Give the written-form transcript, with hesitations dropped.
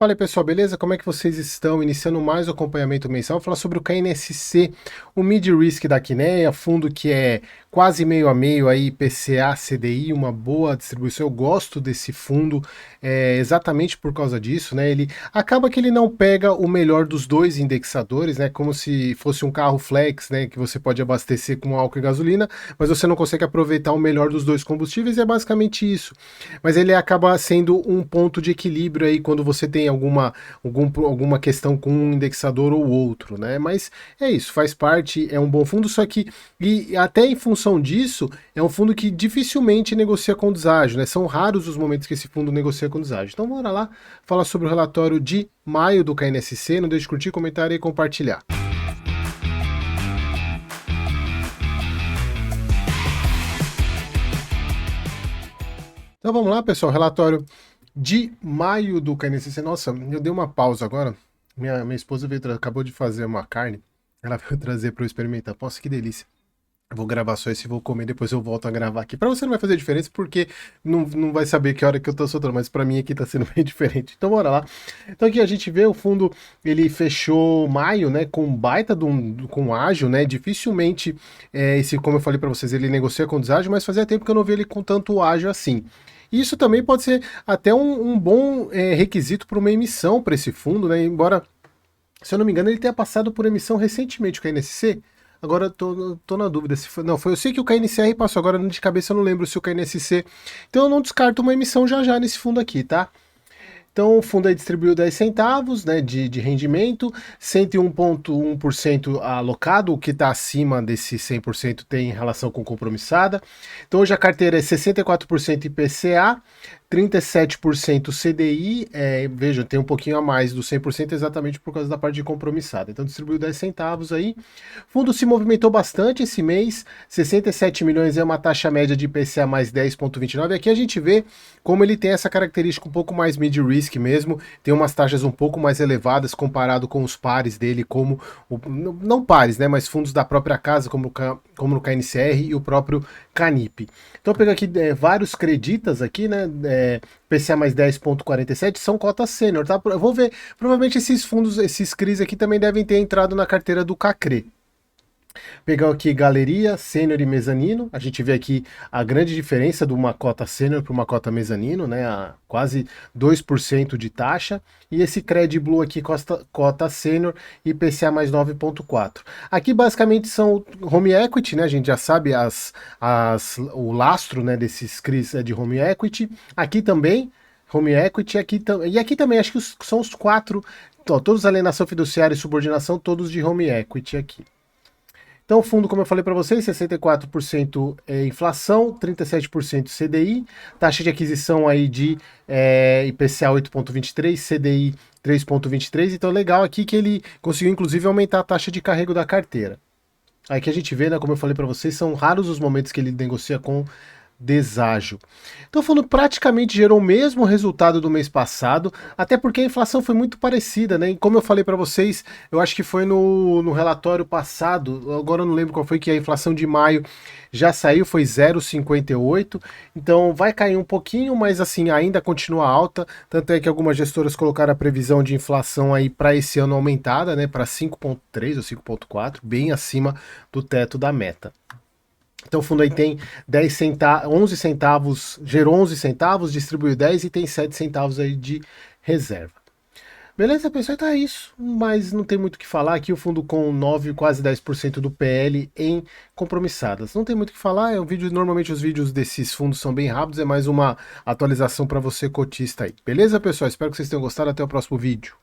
Fala aí pessoal, beleza? Como é que vocês estão? Iniciando mais o acompanhamento mensal, vou falar sobre o KNSC, o mid-risk da Kinea, fundo que é quase meio a meio aí, PCA, CDI, uma boa distribuição. Eu gosto desse fundo exatamente por causa disso, né? Ele acaba que ele não pega o melhor dos dois indexadores, né? Como se fosse um carro flex, né? Que você pode abastecer com álcool e gasolina, mas você não consegue aproveitar o melhor dos dois combustíveis, é basicamente isso. Mas ele acaba sendo um ponto de equilíbrio aí quando você tem alguma questão com um indexador ou outro, né? Mas é isso, faz parte, é um bom fundo, só que, e até em função disso, é um fundo que dificilmente negocia com deságio, né? São raros os momentos que esse fundo negocia com deságio. Então bora lá falar sobre o relatório de maio do KNSC, não deixe de curtir, comentar e compartilhar. Então vamos lá, pessoal, relatório de maio do KNCC. Nossa, eu dei uma pausa agora. Minha esposa acabou de fazer uma carne. Ela veio trazer para eu experimentar. Nossa, que delícia. Eu vou gravar só esse e vou comer, depois eu volto a gravar aqui. Para você não vai fazer diferença, porque não vai saber que hora que eu tô soltando, mas para mim aqui tá sendo bem diferente. Então bora lá. Então aqui a gente vê o fundo, ele fechou maio, né, com baita com ágio, né, dificilmente, como eu falei para vocês, ele negocia com deságio, mas fazia tempo que eu não vi ele com tanto ágio assim. Isso também pode ser até um bom requisito para uma emissão para esse fundo, né? Embora, se eu não me engano, ele tenha passado por emissão recentemente com a KNSC. Agora tô na dúvida se foi. Não, foi. Eu sei que o KNCR passou, agora de cabeça eu não lembro se o KNSC. Então eu não descarto uma emissão já nesse fundo aqui, tá? Então o fundo aí distribuiu 10 centavos, né, de rendimento, 101,1% alocado, o que está acima desse 100% tem relação com compromissada. Então hoje a carteira é 64% IPCA, 37% CDI, vejam, tem um pouquinho a mais do 100% exatamente por causa da parte de compromissada. Então distribuiu 10 centavos aí. O fundo se movimentou bastante esse mês, 67 milhões é uma taxa média de IPCA mais 10,29. Aqui a gente vê como ele tem essa característica um pouco mais mid-risk mesmo, tem umas taxas um pouco mais elevadas comparado com os pares dele, como, não pares, né, mas fundos da própria casa, como no KNCR e o próprio Canip. Então eu pego aqui vários creditas aqui, né, PCA mais 10,47 são cotas sênior, tá? Eu vou ver, provavelmente esses fundos, esses CRIs aqui também devem ter entrado na carteira do Cacre. Pegar aqui galeria, sênior e mezanino. A gente vê aqui a grande diferença de uma cota sênior para uma cota mezanino, né? Quase 2% de taxa. E esse Cred Blue aqui, cota sênior e IPCA mais 9,4. Aqui basicamente são home equity, né? A gente já sabe o lastro, né, desses CRIs de home equity. Aqui também home equity, e aqui também acho que são os quatro, todos alienação fiduciária e subordinação, todos de home equity aqui. Então, o fundo, como eu falei para vocês, 64% é inflação, 37% CDI, taxa de aquisição aí de IPCA 8,23, CDI 3,23. Então, legal aqui que ele conseguiu, inclusive, aumentar a taxa de carrego da carteira. Aí que a gente vê, né, como eu falei para vocês, são raros os momentos que ele negocia com deságio. Então o fundo praticamente gerou o mesmo resultado do mês passado, até porque a inflação foi muito parecida, né? E como eu falei para vocês, eu acho que foi no relatório passado, agora eu não lembro qual foi, que a inflação de maio já saiu, foi 0,58, então vai cair um pouquinho, mas assim, ainda continua alta, tanto é que algumas gestoras colocaram a previsão de inflação aí para esse ano aumentada, né, para 5,3 ou 5,4, bem acima do teto da meta. Então o fundo aí tem 11 centavos, gerou 11 centavos, distribuiu 10 e tem 7 centavos aí de reserva. Beleza, pessoal? Então é isso, mas não tem muito o que falar. Aqui o fundo com 9, quase 10% do PL em compromissadas. Não tem muito o que falar, é um vídeo, normalmente os vídeos desses fundos são bem rápidos, é mais uma atualização para você cotista aí. Beleza, pessoal? Espero que vocês tenham gostado, até o próximo vídeo.